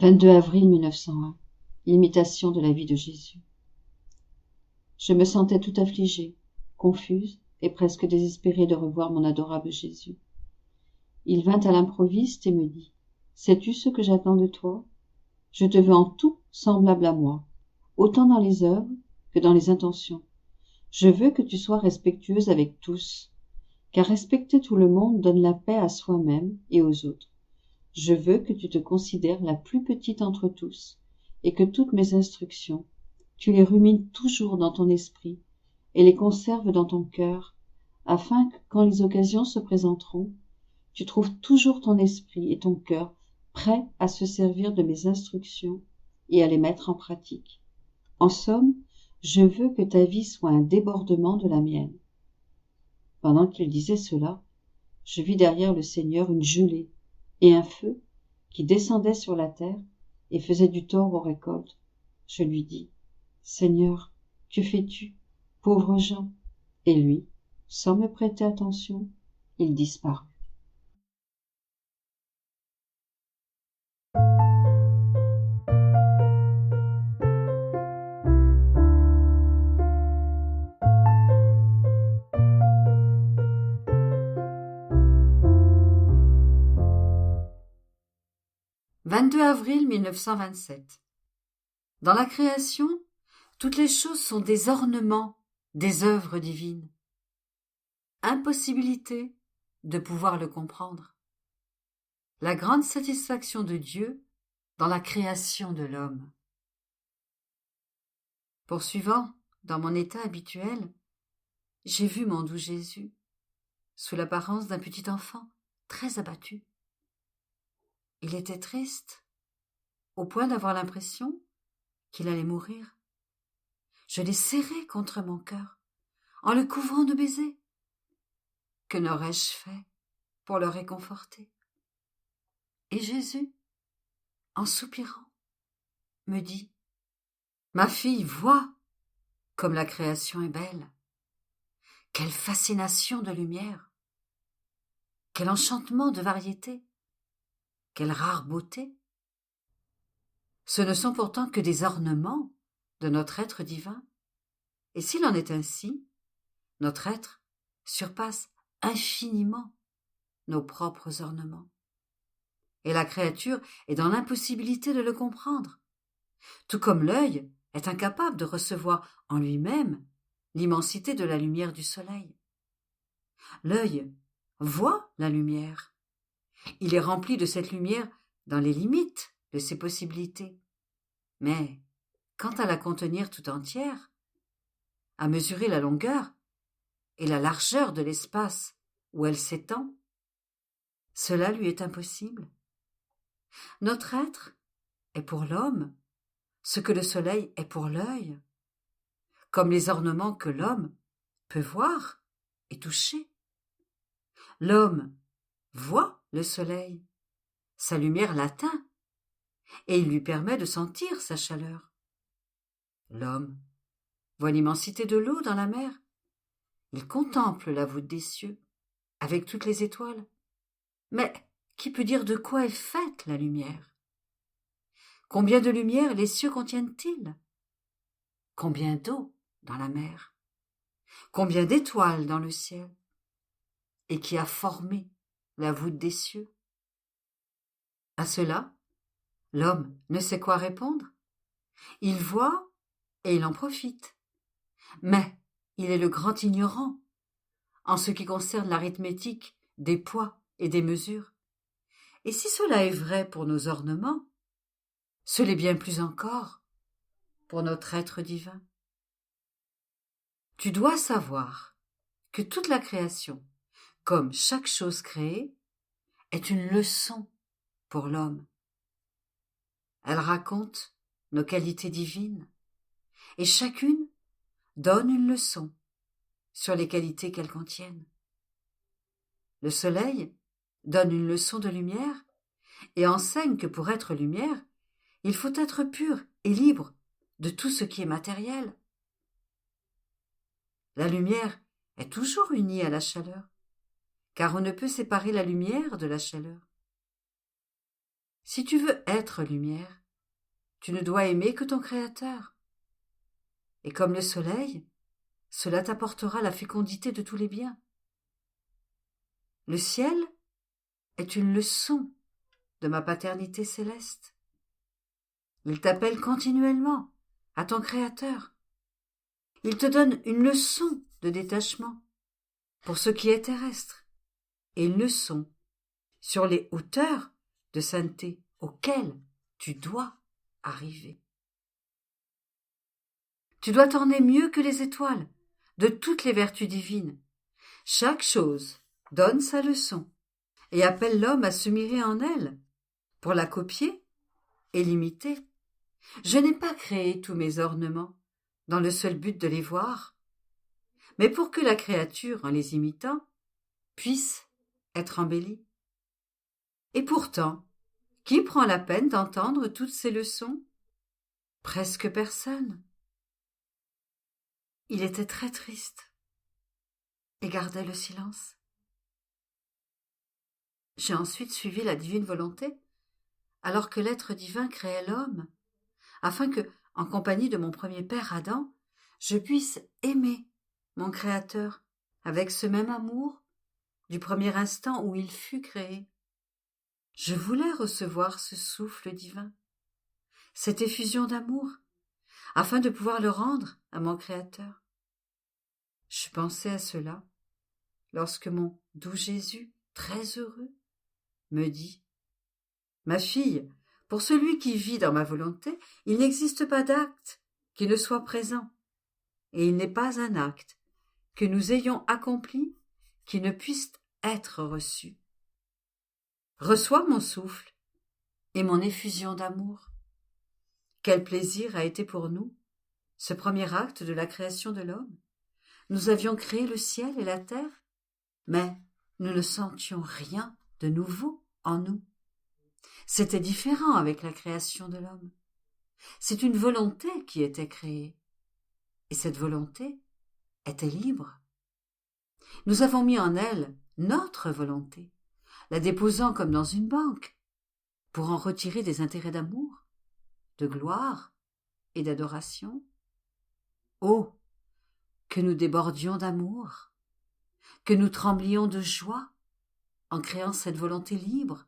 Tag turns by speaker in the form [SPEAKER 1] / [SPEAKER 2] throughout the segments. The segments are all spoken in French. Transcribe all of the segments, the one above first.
[SPEAKER 1] 22 avril 1901. Imitation de la vie de Jésus. Je me sentais tout affligée, confuse et presque désespérée de revoir mon adorable Jésus. Il vint à l'improviste et me dit : « Sais-tu ce que j'attends de toi ? Je te veux en tout semblable à moi, autant dans les œuvres que dans les intentions. Je veux que tu sois respectueuse avec tous, car respecter tout le monde donne la paix à soi-même et aux autres. Je veux que tu te considères la plus petite entre tous, et que toutes mes instructions, tu les rumines toujours dans ton esprit et les conserves dans ton cœur, afin que, quand les occasions se présenteront, tu trouves toujours ton esprit et ton cœur prêts à se servir de mes instructions et à les mettre en pratique. En somme, je veux que ta vie soit un débordement de la mienne. » Pendant qu'il disait cela, je vis derrière le Seigneur une gelée et un feu qui descendait sur la terre et faisait du tort aux récoltes. Je lui dis : « Seigneur, que fais-tu, pauvres gens ? » Et lui, sans me prêter attention, il disparut. « 22 avril 1927. Dans la création, toutes les choses sont des ornements des œuvres divines. Impossibilité de pouvoir le comprendre. La grande satisfaction de Dieu dans la création de l'homme. Poursuivant dans mon état habituel, j'ai vu mon doux Jésus, sous l'apparence d'un petit enfant, très abattu. Il était triste, au point d'avoir l'impression qu'il allait mourir. Je l'ai serré contre mon cœur, en le couvrant de baisers. Que n'aurais-je fait pour le réconforter ? Et Jésus, en soupirant, me dit : « Ma fille, vois comme la création est belle. Quelle fascination de lumière, quel enchantement de variété, quelle rare beauté. Ce ne sont pourtant que des ornements de notre être divin. Et s'il en est ainsi, notre être surpasse infiniment nos propres ornements. Et la créature est dans l'impossibilité de le comprendre, tout comme l'œil est incapable de recevoir en lui-même l'immensité de la lumière du soleil. L'œil voit la lumière. Il est rempli de cette lumière dans les limites de ses possibilités. Mais quant à la contenir tout entière, à mesurer la longueur et la largeur de l'espace où elle s'étend, cela lui est impossible. Notre être est pour l'homme ce que le soleil est pour l'œil, comme les ornements que l'homme peut voir et toucher. L'homme voit le soleil, sa lumière l'atteint, et il lui permet de sentir sa chaleur. L'homme voit l'immensité de l'eau dans la mer, il contemple la voûte des cieux, avec toutes les étoiles. Mais qui peut dire de quoi est faite la lumière ? Combien de lumière les cieux contiennent-ils ? Combien d'eau dans la mer ? Combien d'étoiles dans le ciel ? Et qui a formé la voûte des cieux ? À cela, l'homme ne sait quoi répondre. Il voit et il en profite. Mais il est le grand ignorant en ce qui concerne l'arithmétique des poids et des mesures. Et si cela est vrai pour nos ornements, ce l'est bien plus encore pour notre être divin. Tu dois savoir que toute la création, comme chaque chose créée, est une leçon pour l'homme. Elle raconte nos qualités divines, et chacune donne une leçon sur les qualités qu'elles contiennent. Le soleil donne une leçon de lumière et enseigne que pour être lumière, il faut être pur et libre de tout ce qui est matériel. La lumière est toujours unie à la chaleur, car on ne peut séparer la lumière de la chaleur. Si tu veux être lumière, tu ne dois aimer que ton Créateur. Et comme le soleil, cela t'apportera la fécondité de tous les biens. Le ciel est une leçon de ma paternité céleste. Il t'appelle continuellement à ton Créateur. Il te donne une leçon de détachement pour ce qui est terrestre et une leçon sur les hauteurs de sainteté auxquelles tu dois arriver. Tu dois t'orner mieux que les étoiles de toutes les vertus divines. Chaque chose donne sa leçon et appelle l'homme à se mirer en elle pour la copier et l'imiter. Je n'ai pas créé tous mes ornements dans le seul but de les voir, mais pour que la créature, en les imitant, puisse être embellie. Et pourtant, qui prend la peine d'entendre toutes ces leçons? Presque personne. Il était très triste et gardait le silence. J'ai ensuite suivi la divine volonté, alors que l'être divin créait l'homme, afin que, en compagnie de mon premier père Adam, je puisse aimer mon Créateur avec ce même amour du premier instant où il fut créé. Je voulais recevoir ce souffle divin, cette effusion d'amour, afin de pouvoir le rendre à mon Créateur. Je pensais à cela lorsque mon doux Jésus, très heureux, me dit « Ma fille, pour celui qui vit dans ma volonté, il n'existe pas d'acte qui ne soit présent, et il n'est pas un acte que nous ayons accompli qui ne puisse être reçu. Reçois mon souffle et mon effusion d'amour. Quel plaisir a été pour nous ce premier acte de la création de l'homme. Nous avions créé le ciel et la terre, mais nous ne sentions rien de nouveau en nous. C'était différent avec la création de l'homme. C'est une volonté qui était créée, et cette volonté était libre. Nous avons mis en elle notre volonté, la déposant comme dans une banque, pour en retirer des intérêts d'amour, de gloire et d'adoration. Oh, que nous débordions d'amour, que nous tremblions de joie en créant cette volonté libre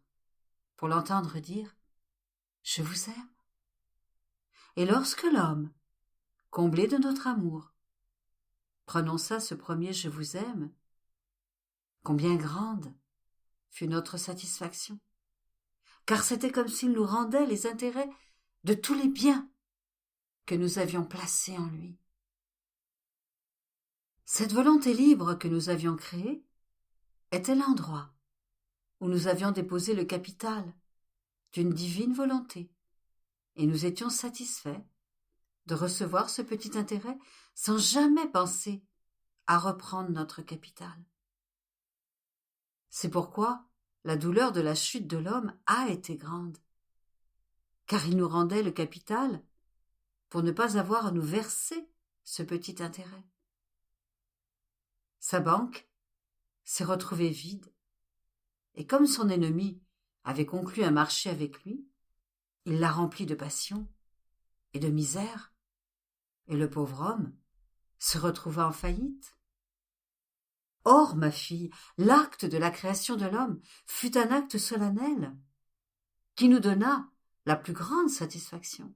[SPEAKER 1] pour l'entendre dire « Je vous aime ». Et lorsque l'homme, comblé de notre amour, prononça ce premier « Je vous aime », combien grande fut notre satisfaction, car c'était comme s'il nous rendait les intérêts de tous les biens que nous avions placés en lui. Cette volonté libre que nous avions créée était l'endroit où nous avions déposé le capital d'une divine volonté, et nous étions satisfaits de recevoir ce petit intérêt sans jamais penser à reprendre notre capital. C'est pourquoi la douleur de la chute de l'homme a été grande, car il nous rendait le capital pour ne pas avoir à nous verser ce petit intérêt. Sa banque s'est retrouvée vide, et comme son ennemi avait conclu un marché avec lui, il l'a rempli de passion et de misère, et le pauvre homme se retrouva en faillite. Or, ma fille, l'acte de la création de l'homme fut un acte solennel qui nous donna la plus grande satisfaction.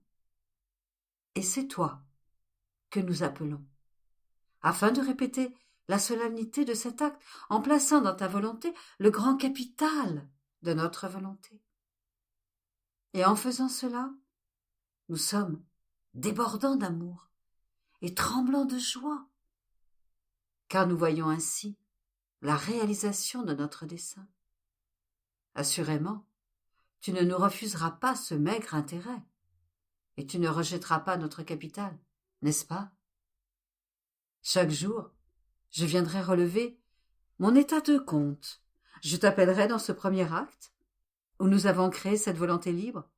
[SPEAKER 1] Et c'est toi que nous appelons, afin de répéter la solennité de cet acte en plaçant dans ta volonté le grand capital de notre volonté. Et en faisant cela, nous sommes débordants d'amour et tremblants de joie, car nous voyons ainsi la réalisation de notre dessein. Assurément, tu ne nous refuseras pas ce maigre intérêt, et tu ne rejetteras pas notre capital, n'est-ce pas? Chaque jour, je viendrai relever mon état de compte. Je t'appellerai dans ce premier acte, où nous avons créé cette volonté libre,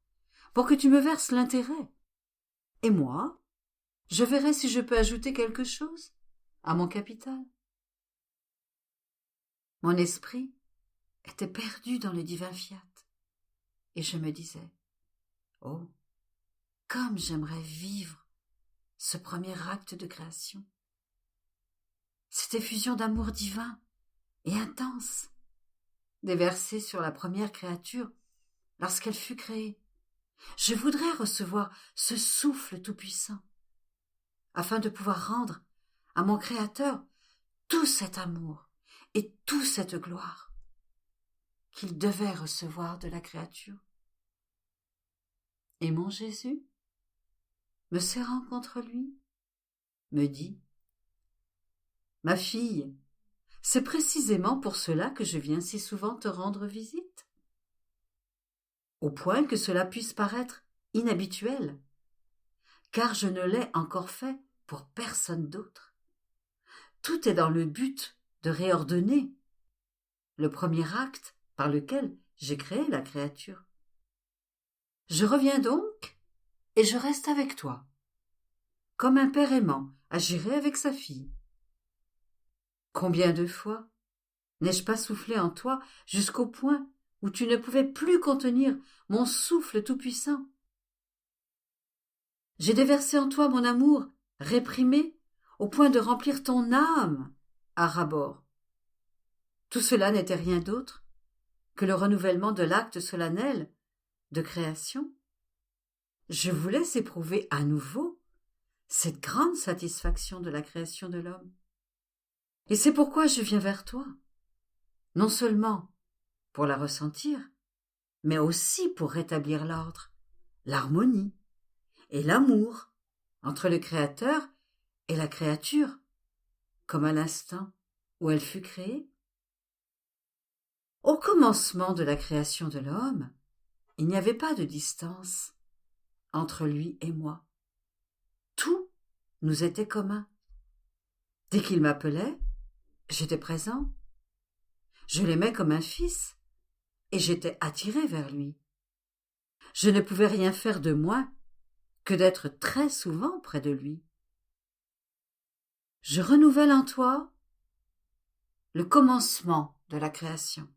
[SPEAKER 1] pour que tu me verses l'intérêt. Et moi, je verrai si je peux ajouter quelque chose à mon capital. Mon esprit était perdu dans le divin fiat. et je me disais « Oh, comme j'aimerais vivre ce premier acte de création !» Cette effusion d'amour divin et intense, déversée sur la première créature lorsqu'elle fut créée. Je voudrais recevoir ce souffle tout-puissant, afin de pouvoir rendre à mon Créateur tout cet amour et toute cette gloire qu'il devait recevoir de la créature. Et mon Jésus, me serrant contre lui, me dit « Ma fille, c'est précisément pour cela que je viens si souvent te rendre visite, au point que cela puisse paraître inhabituel, car je ne l'ai encore fait pour personne d'autre. Tout est dans le but de réordonner le premier acte par lequel j'ai créé la créature. Je reviens donc et je reste avec toi, comme un père aimant agirait avec sa fille. Combien de fois n'ai-je pas soufflé en toi jusqu'au point où tu ne pouvais plus contenir mon souffle tout-puissant? J'ai déversé en toi mon amour réprimé au point de remplir ton âme à ras-bord. Tout cela n'était rien d'autre que le renouvellement de l'acte solennel de création. Je voulais éprouver à nouveau cette grande satisfaction de la création de l'homme. Et c'est pourquoi je viens vers toi, non seulement pour la ressentir, mais aussi pour rétablir l'ordre, l'harmonie et l'amour entre le Créateur et la créature, comme à l'instant où elle fut créée. Au commencement de la création de l'homme, il n'y avait pas de distance entre lui et moi. Tout nous était commun. Dès qu'il m'appelait, j'étais présent. Je l'aimais comme un fils et j'étais attiré vers lui. Je ne pouvais rien faire de moins que d'être très souvent près de lui. Je renouvelle en toi le commencement de la création.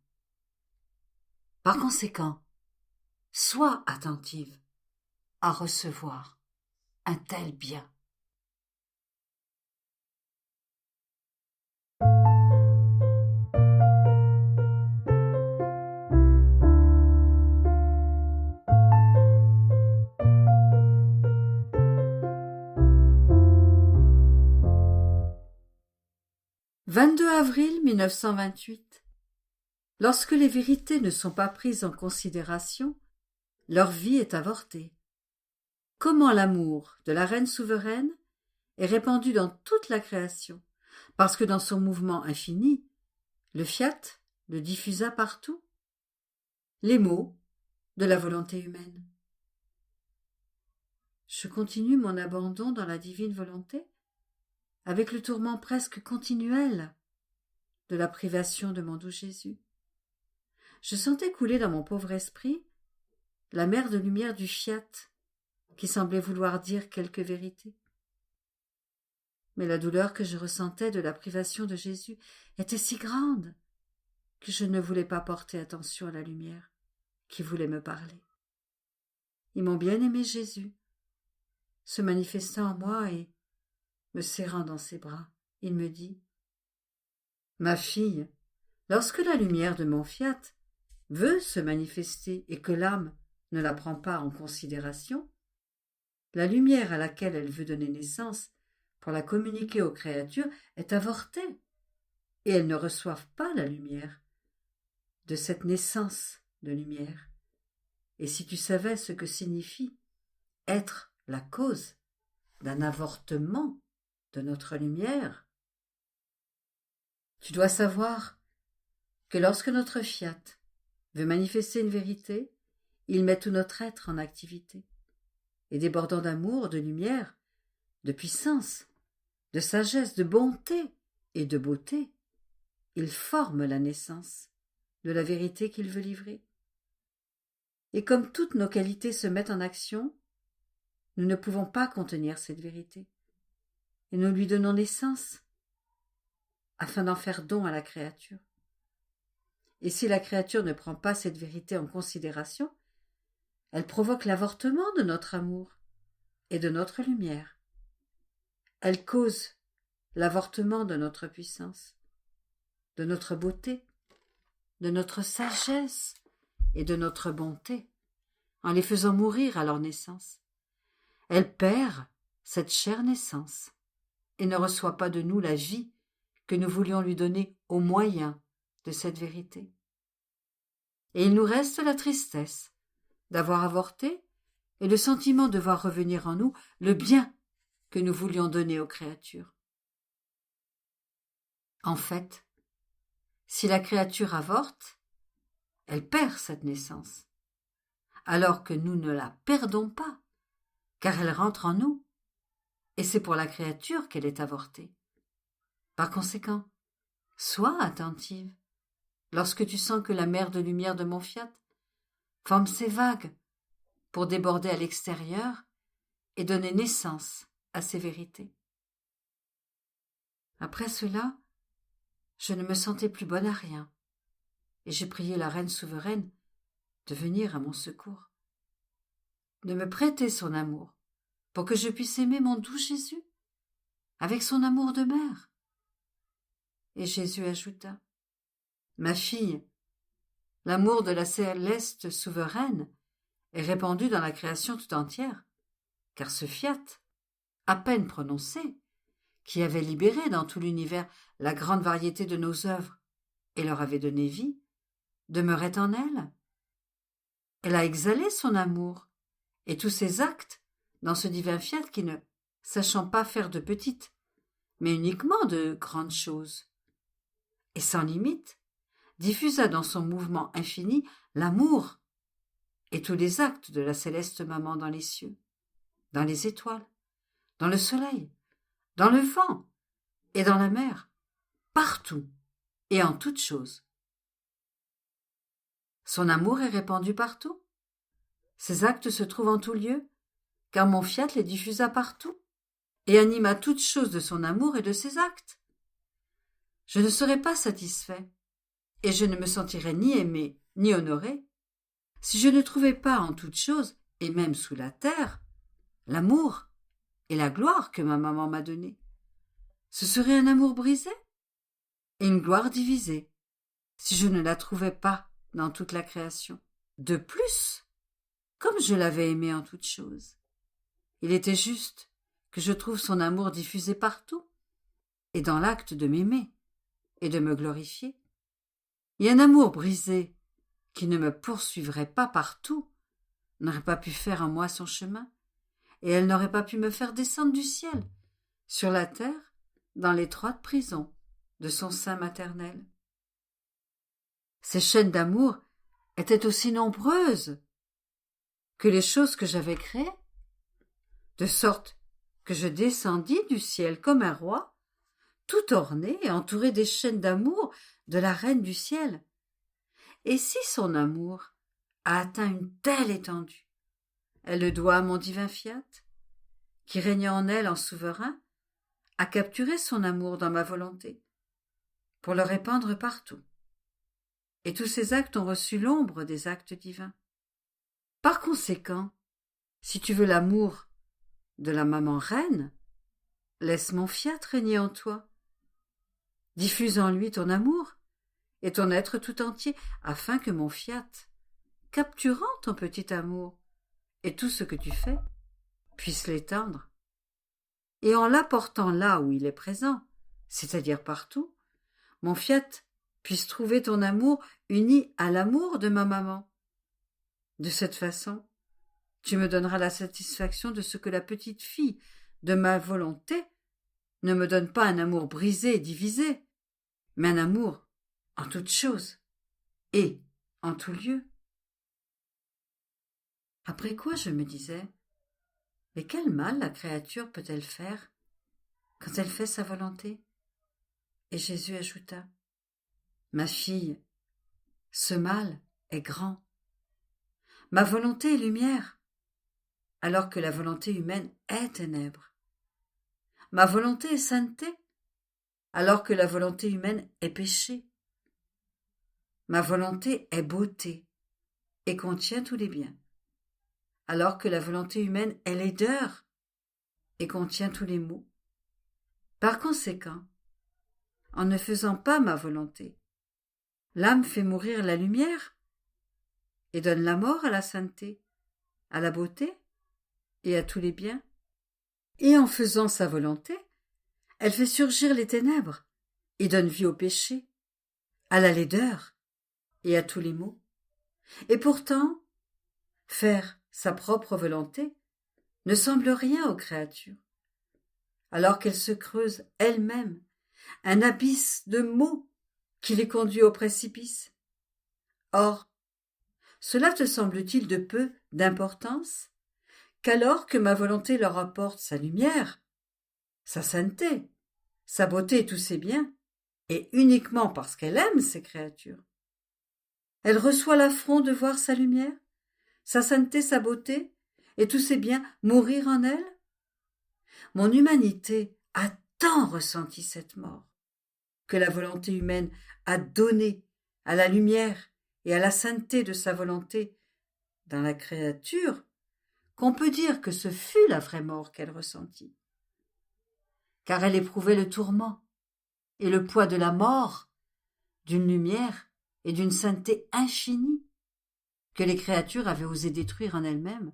[SPEAKER 1] Par conséquent, sois attentive à recevoir un tel bien. « 22 avril 1928. Lorsque les vérités ne sont pas prises en considération, leur vie est avortée. Comment l'amour de la reine souveraine est répandu dans toute la création, parce que dans son mouvement infini, le fiat le diffusa partout. Les mots de la volonté humaine. Je continue mon abandon dans la divine volonté, avec le tourment presque continuel de la privation de mon doux Jésus. Je sentais couler dans mon pauvre esprit la mer de lumière du fiat qui semblait vouloir dire quelque vérité. Mais la douleur que je ressentais de la privation de Jésus était si grande que je ne voulais pas porter attention à la lumière qui voulait me parler. Et mon bien-aimé Jésus, se manifestant en moi et me serrant dans ses bras, il me dit « Ma fille, lorsque la lumière de mon fiat veut se manifester et que l'âme ne la prend pas en considération, la lumière à laquelle elle veut donner naissance pour la communiquer aux créatures est avortée, et elles ne reçoivent pas la lumière de cette naissance de lumière. Et si tu savais ce que signifie être la cause d'un avortement de notre lumière, tu dois savoir que lorsque notre fiat veut manifester une vérité, il met tout notre être en activité, et débordant d'amour, de lumière, de puissance, de sagesse, de bonté et de beauté, il forme la naissance de la vérité qu'il veut livrer. Et comme toutes nos qualités se mettent en action, nous ne pouvons pas contenir cette vérité, et nous lui donnons naissance afin d'en faire don à la créature. Et si la créature ne prend pas cette vérité en considération, Elle provoque l'avortement de notre amour et de notre lumière. Elle cause l'avortement de notre puissance, de notre beauté, de notre sagesse et de notre bonté, en les faisant mourir à leur naissance. Elle perd cette chère naissance et ne reçoit pas de nous la vie que nous voulions lui donner au moyen de cette vérité. Et il nous reste la tristesse d'avoir avorté et le sentiment de voir revenir en nous le bien que nous voulions donner aux créatures. En fait, si la créature avorte, elle perd cette naissance, alors que nous ne la perdons pas, car elle rentre en nous, et c'est pour la créature qu'elle est avortée. Par conséquent, sois attentive lorsque tu sens que la mer de lumière de mon fiat forme ses vagues pour déborder à l'extérieur et donner naissance à ces vérités. Après cela, je ne me sentais plus bonne à rien, et j'ai prié la reine souveraine de venir à mon secours, de me prêter son amour, pour que je puisse aimer mon doux Jésus, avec son amour de mère. Et Jésus ajouta, « Ma fille, l'amour de la céleste souveraine est répandu dans la création tout entière, car ce fiat, à peine prononcé, qui avait libéré dans tout l'univers la grande variété de nos œuvres et leur avait donné vie, demeurait en elle. Elle a exhalé son amour et tous ses actes dans ce divin fiat qui ne sachant pas faire de petites, mais uniquement de grandes choses, et sans limite, diffusa dans son mouvement infini l'amour et tous les actes de la céleste maman dans les cieux, dans les étoiles, dans le soleil, dans le vent et dans la mer, partout et en toutes choses. Son amour est répandu partout. Ses actes se trouvent en tout lieu, car mon fiat les diffusa partout et anima toutes choses de son amour et de ses actes. Je ne serais pas satisfait, et je ne me sentirais ni aimé ni honoré, si je ne trouvais pas en toutes choses, et même sous la terre, l'amour et la gloire que ma maman m'a donnée. Ce serait un amour brisé et une gloire divisée, si je ne la trouvais pas dans toute la création. De plus, comme je l'avais aimée en toutes choses, il était juste que je trouve son amour diffusé partout, et dans l'acte de m'aimer et de me glorifier. Et un amour brisé, qui ne me poursuivrait pas partout, n'aurait pas pu faire en moi son chemin, et elle n'aurait pas pu me faire descendre du ciel, sur la terre, dans l'étroite prison de son sein maternel. Ces chaînes d'amour étaient aussi nombreuses que les choses que j'avais créées, de sorte que je descendis du ciel comme un roi, tout orné et entouré des chaînes d'amour de la reine du ciel. Et si son amour a atteint une telle étendue, elle le doit à mon divin fiat, qui régnait en elle en souverain, a capturé son amour dans ma volonté, pour le répandre partout. Et tous ces actes ont reçu l'ombre des actes divins. Par conséquent, si tu veux l'amour de la maman reine, laisse mon fiat régner en toi. Diffuse en lui ton amour et ton être tout entier, afin que mon fiat, capturant ton petit amour et tout ce que tu fais, puisse l'étendre. Et en l'apportant là où il est présent, c'est-à-dire partout, mon fiat puisse trouver ton amour uni à l'amour de ma maman. De cette façon, tu me donneras la satisfaction de ce que la petite fille de ma volonté ne me donne pas un amour brisé et divisé, mais un amour en toutes choses et en tout lieu. Après quoi je me disais, mais quel mal la créature peut-elle faire quand elle fait sa volonté? Et Jésus ajouta, ma fille, ce mal est grand. Ma volonté est lumière, alors que la volonté humaine est ténèbres. Ma volonté est sainteté, alors que la volonté humaine est péché. Ma volonté est beauté et contient tous les biens. alors que la volonté humaine est laideur et contient tous les maux. Par conséquent, en ne faisant pas ma volonté, l'âme fait mourir la lumière et donne la mort à la sainteté, à la beauté et à tous les biens. Et en faisant sa volonté, elle fait surgir les ténèbres et donne vie au péché, à la laideur et à tous les maux. Et pourtant, faire sa propre volonté ne semble rien aux créatures, alors qu'elle se creuse elle-même un abysse de maux qui les conduit au précipice. Or, cela te semble-t-il de peu d'importance qu'alors que ma volonté leur apporte sa lumière, sa sainteté, sa beauté et tous ses biens, et uniquement parce qu'elle aime ces créatures, elle reçoit l'affront de voir sa lumière, sa sainteté, sa beauté, et tous ses biens mourir en elle? Mon humanité a tant ressenti cette mort, que la volonté humaine a donné à la lumière et à la sainteté de sa volonté dans la créature, qu'on peut dire que ce fut la vraie mort qu'elle ressentit. Car elle éprouvait le tourment et le poids de la mort, d'une lumière et d'une sainteté infinie que les créatures avaient osé détruire en elles-mêmes.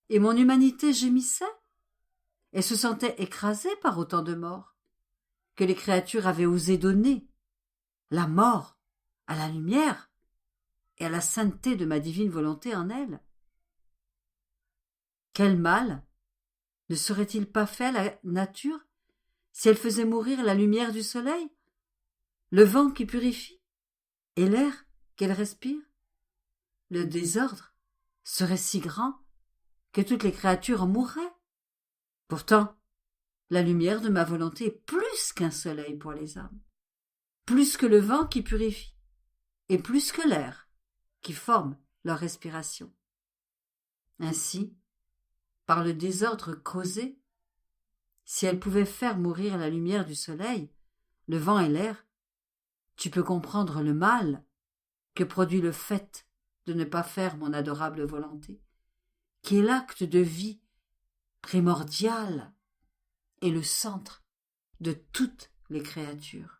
[SPEAKER 1] Et mon humanité gémissait et se sentait écrasée par autant de morts que les créatures avaient osé donner, la mort à la lumière et à la sainteté de ma divine volonté en elle. Quel mal ne serait-il pas fait à la nature si elle faisait mourir la lumière du soleil, le vent qui purifie et l'air qu'elle respire? Le désordre serait si grand que toutes les créatures en mourraient. Pourtant, la lumière de ma volonté est plus qu'un soleil pour les âmes, plus que le vent qui purifie, et plus que l'air qui forme leur respiration. Ainsi, par le désordre causé, si elle pouvait faire mourir la lumière du soleil, le vent et l'air, tu peux comprendre le mal que produit le fait de ne pas faire mon adorable volonté, qui est l'acte de vie primordial et le centre de toutes les créatures.